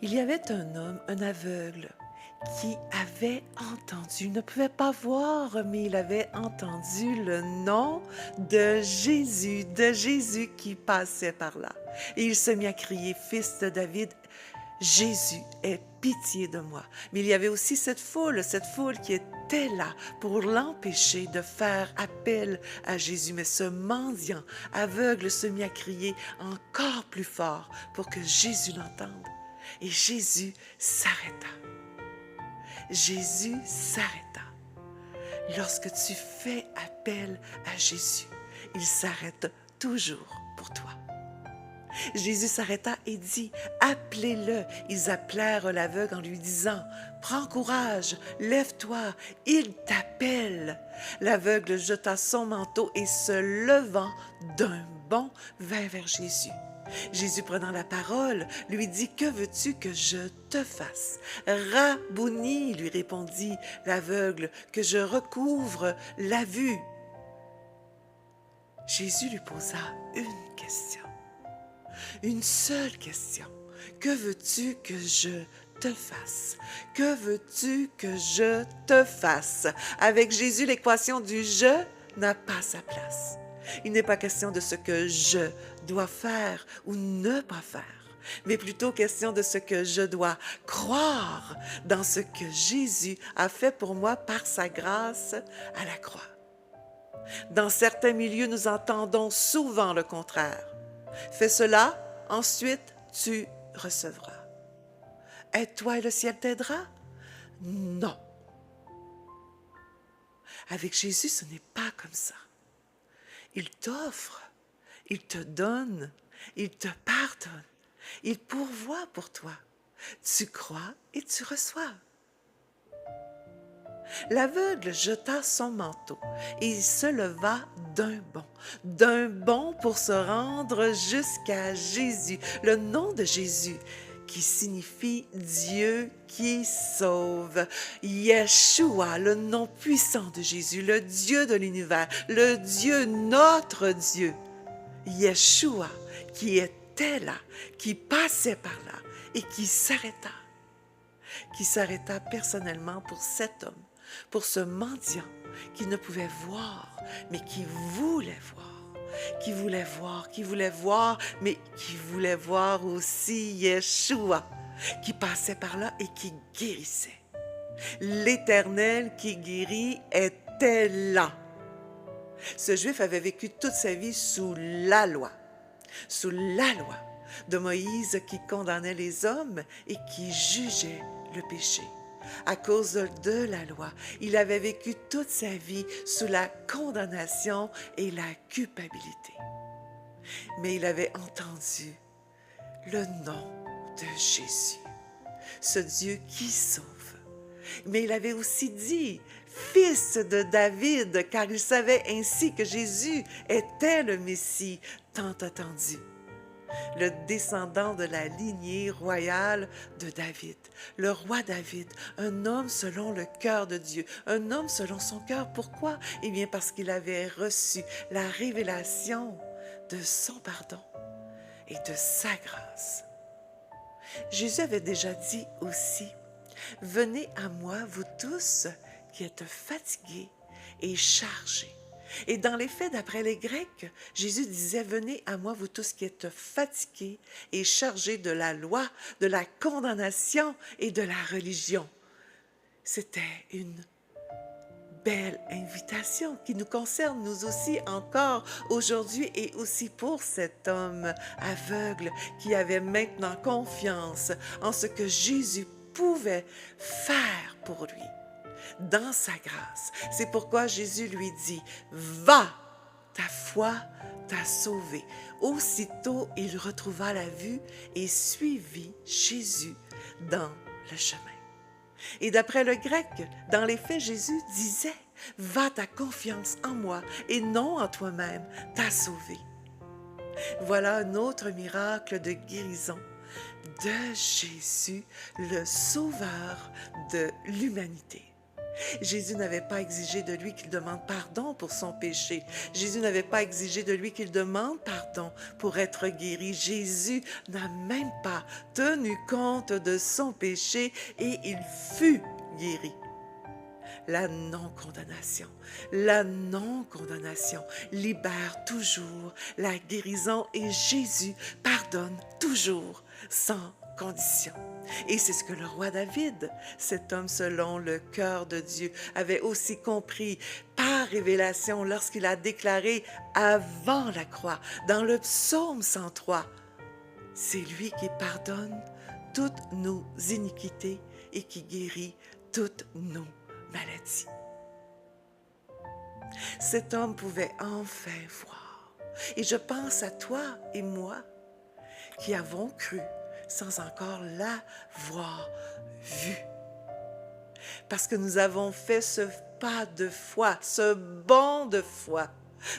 Il y avait un homme, un aveugle, qui avait entendu, il ne pouvait pas voir, mais il avait entendu le nom de Jésus qui passait par là. Et il se mit à crier, Fils de David, Jésus, aie pitié de moi. Mais il y avait aussi cette foule qui était là pour l'empêcher de faire appel à Jésus. Mais ce mendiant aveugle se mit à crier encore plus fort pour que Jésus l'entende. Et Jésus s'arrêta. Jésus s'arrêta. Lorsque tu fais appel à Jésus, il s'arrête toujours pour toi. Jésus s'arrêta et dit, appelez-le. Ils appelèrent l'aveugle en lui disant, prends courage, lève-toi, il t'appelle. L'aveugle jeta son manteau et se levant d'un bond vint vers Jésus. Jésus prenant la parole, lui dit, que veux-tu que je te fasse? Rabouni, lui répondit l'aveugle, que je recouvre la vue. Jésus lui posa une question. Une seule question. Que veux-tu que je te fasse? Que veux-tu que je te fasse? Avec Jésus, l'équation du « je » n'a pas sa place. Il n'est pas question de ce que je dois faire ou ne pas faire, mais plutôt question de ce que je dois croire dans ce que Jésus a fait pour moi par sa grâce à la croix. Dans certains milieux, nous entendons souvent le contraire. Fais cela, ensuite tu recevras. Aide-toi et le ciel t'aidera? Non. Avec Jésus, ce n'est pas comme ça. Il t'offre, il te donne, il te pardonne, il pourvoit pour toi. Tu crois et tu reçois. L'aveugle jeta son manteau et il se leva d'un bond pour se rendre jusqu'à Jésus, le nom de Jésus, qui signifie Dieu qui sauve. Yeshua, le nom puissant de Jésus, le Dieu de l'univers, le Dieu, notre Dieu. Yeshua, qui était là, qui passait par là et qui s'arrêta personnellement pour cet homme, pour ce mendiant qui ne pouvait voir, mais qui voulait voir. Qui voulait voir, mais qui voulait voir aussi Yeshua, qui passait par là et qui guérissait. L'Éternel qui guérit était là. Ce Juif avait vécu toute sa vie sous la loi de Moïse qui condamnait les hommes et qui jugeait le péché. À cause de la loi, il avait vécu toute sa vie sous la condamnation et la culpabilité. Mais il avait entendu le nom de Jésus, ce Dieu qui sauve. Mais il avait aussi dit « Fils de David », car il savait ainsi que Jésus était le Messie tant attendu. Le descendant de la lignée royale de David, le roi David, un homme selon le cœur de Dieu, un homme selon son cœur. Pourquoi? Eh bien parce qu'il avait reçu la révélation de son pardon et de sa grâce. Jésus avait déjà dit aussi, « Venez à moi, vous tous qui êtes fatigués et chargés. » Et dans les faits, d'après les Grecs, Jésus disait, « Venez à moi, vous tous qui êtes fatigués et chargés de la loi, de la condamnation et de la religion. » C'était une belle invitation qui nous concerne nous aussi encore aujourd'hui et aussi pour cet homme aveugle qui avait maintenant confiance en ce que Jésus pouvait faire pour lui. Dans sa grâce. C'est pourquoi Jésus lui dit, « Va, ta foi t'a sauvé. » Aussitôt, il retrouva la vue et suivit Jésus dans le chemin. Et d'après le grec, dans les faits, Jésus disait, « Va, ta confiance en moi et non en toi-même t'a sauvé. » Voilà un autre miracle de guérison de Jésus, le sauveur de l'humanité. Jésus n'avait pas exigé de lui qu'il demande pardon pour son péché. Jésus n'avait pas exigé de lui qu'il demande pardon pour être guéri. Jésus n'a même pas tenu compte de son péché et il fut guéri. La non-condamnation libère toujours la guérison et Jésus pardonne toujours sans condition. Et c'est ce que le roi David, cet homme selon le cœur de Dieu, avait aussi compris par révélation lorsqu'il a déclaré avant la croix, dans le psaume 103, c'est lui qui pardonne toutes nos iniquités et qui guérit toutes nos maladies. Cet homme pouvait enfin voir. Et je pense à toi et moi qui avons cru sans encore l'avoir vu. Parce que nous avons fait ce pas de foi, ce bond de foi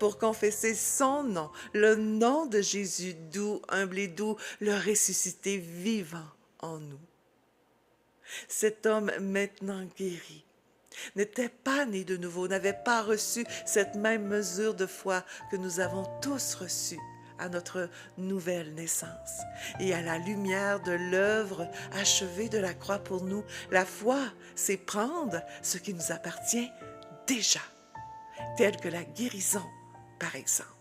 pour confesser son nom, le nom de Jésus doux, humble et doux, le ressuscité vivant en nous. Cet homme maintenant guéri n'était pas né de nouveau, n'avait pas reçu cette même mesure de foi que nous avons tous reçue à notre nouvelle naissance. Et à la lumière de l'œuvre achevée de la croix pour nous, la foi, c'est prendre ce qui nous appartient déjà, tel que la guérison, par exemple.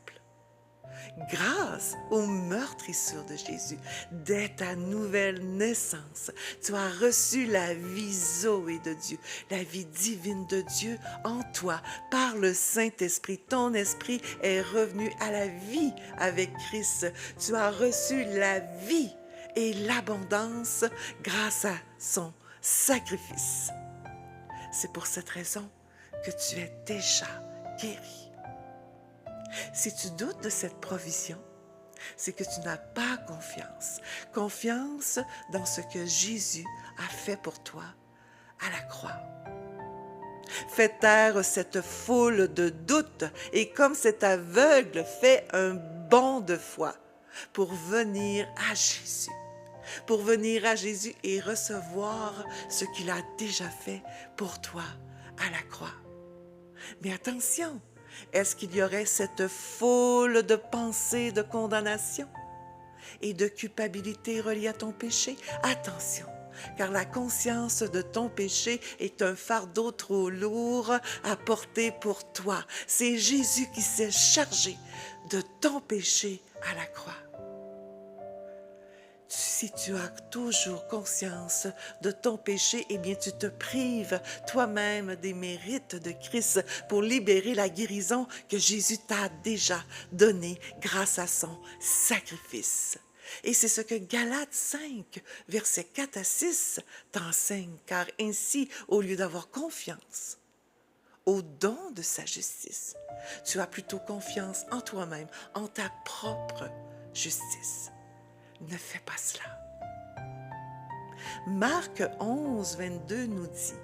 Grâce aux meurtrissures de Jésus, dès ta nouvelle naissance, tu as reçu la vie Zoé de Dieu, la vie divine de Dieu en toi par le Saint-Esprit. Ton esprit est revenu à la vie avec Christ. Tu as reçu la vie et l'abondance grâce à son sacrifice. C'est pour cette raison que tu es déjà guéri. Si tu doutes de cette provision, c'est que tu n'as pas confiance. Confiance dans ce que Jésus a fait pour toi à la croix. Fais taire cette foule de doutes et comme cet aveugle, fais un bond de foi pour venir à Jésus. Pour venir à Jésus et recevoir ce qu'il a déjà fait pour toi à la croix. Mais attention! Est-ce qu'il y aurait cette foule de pensées de condamnation et de culpabilité reliées à ton péché? Attention, car la conscience de ton péché est un fardeau trop lourd à porter pour toi. C'est Jésus qui s'est chargé de ton péché à la croix. Si tu as toujours conscience de ton péché, eh bien tu te prives toi-même des mérites de Christ pour libérer la guérison que Jésus t'a déjà donnée grâce à son sacrifice. Et c'est ce que Galates 5, versets 4 à 6 t'enseigne, car ainsi, au lieu d'avoir confiance au don de sa justice, tu as plutôt confiance en toi-même, en ta propre justice. Ne fais pas cela. Marc 11, 22 nous dit,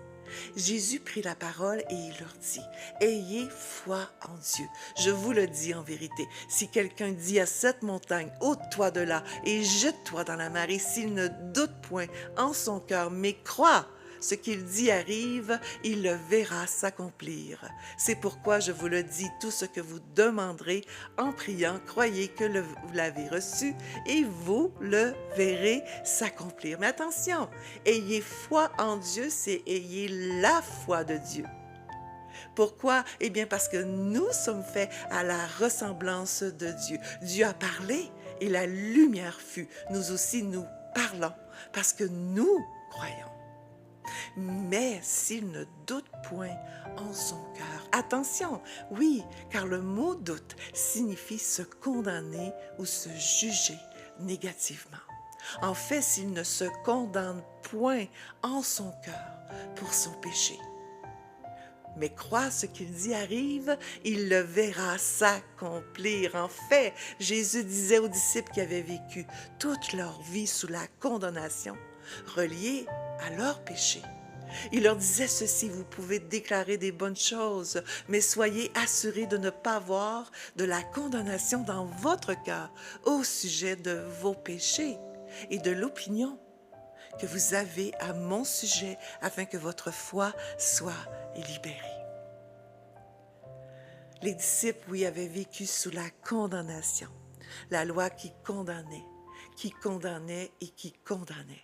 Jésus prit la parole et il leur dit, « Ayez foi en Dieu. Je vous le dis en vérité, si quelqu'un dit à cette montagne, ôte-toi de là et jette-toi dans la mer, et s'il ne doute point en son cœur, mais croit ce qu'il dit arrive, il le verra s'accomplir. C'est pourquoi je vous le dis, tout ce que vous demanderez en priant, croyez que vous l'avez reçu et vous le verrez s'accomplir. » Mais attention, ayez foi en Dieu, c'est ayez la foi de Dieu. Pourquoi? Eh bien parce que nous sommes faits à la ressemblance de Dieu. Dieu a parlé et la lumière fut. Nous aussi, nous parlons parce que nous croyons. Mais s'il ne doute point en son cœur. Attention, oui, car le mot doute signifie se condamner ou se juger négativement. En fait, s'il ne se condamne point en son cœur pour son péché, mais croit ce qu'il dit arrive, il le verra s'accomplir. En fait, Jésus disait aux disciples qui avaient vécu toute leur vie sous la condamnation, reliée à leur péché. Il leur disait ceci, vous pouvez déclarer des bonnes choses, mais soyez assurés de ne pas avoir de la condamnation dans votre cœur au sujet de vos péchés et de l'opinion que vous avez à mon sujet afin que votre foi soit libérée. Les disciples, oui, avaient vécu sous la condamnation, la loi qui condamnait et qui condamnait.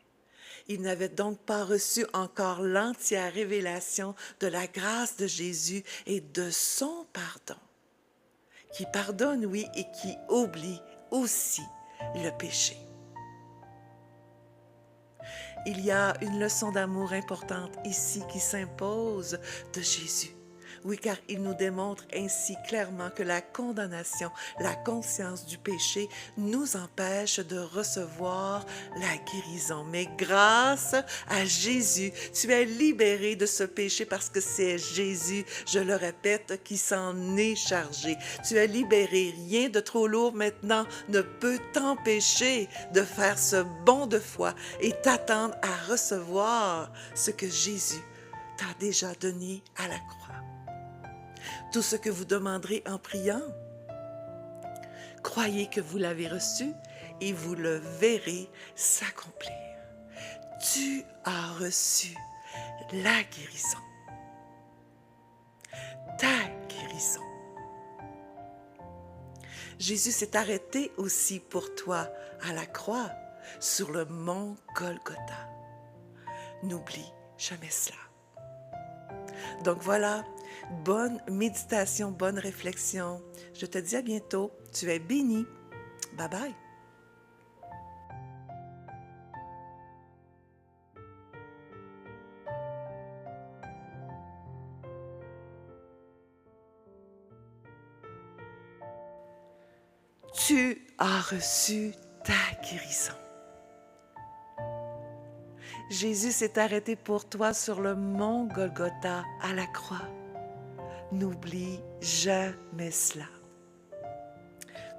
Ils n'avaient donc pas reçu encore l'entière révélation de la grâce de Jésus et de son pardon, qui pardonne, oui, et qui oublie aussi le péché. Il y a une leçon d'amour importante ici qui s'impose de Jésus. Oui, car il nous démontre ainsi clairement que la condamnation, la conscience du péché nous empêche de recevoir la guérison. Mais grâce à Jésus, tu es libéré de ce péché parce que c'est Jésus, je le répète, qui s'en est chargé. Tu es libéré, rien de trop lourd maintenant ne peut t'empêcher de faire ce bond de foi et t'attendre à recevoir ce que Jésus t'a déjà donné à la croix. Tout ce que vous demanderez en priant, croyez que vous l'avez reçu et vous le verrez s'accomplir. Tu as reçu la guérison, ta guérison. Jésus s'est arrêté aussi pour toi à la croix sur le mont Golgotha. N'oublie jamais cela. Donc voilà, bonne méditation, bonne réflexion. Je te dis à bientôt. Tu es béni. Bye bye. Tu as reçu ta guérison. Jésus s'est arrêté pour toi sur le mont Golgotha à la croix. N'oublie jamais cela.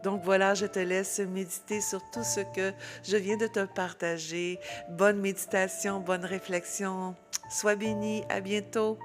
Donc voilà, je te laisse méditer sur tout ce que je viens de te partager. Bonne méditation, bonne réflexion. Sois béni, à bientôt.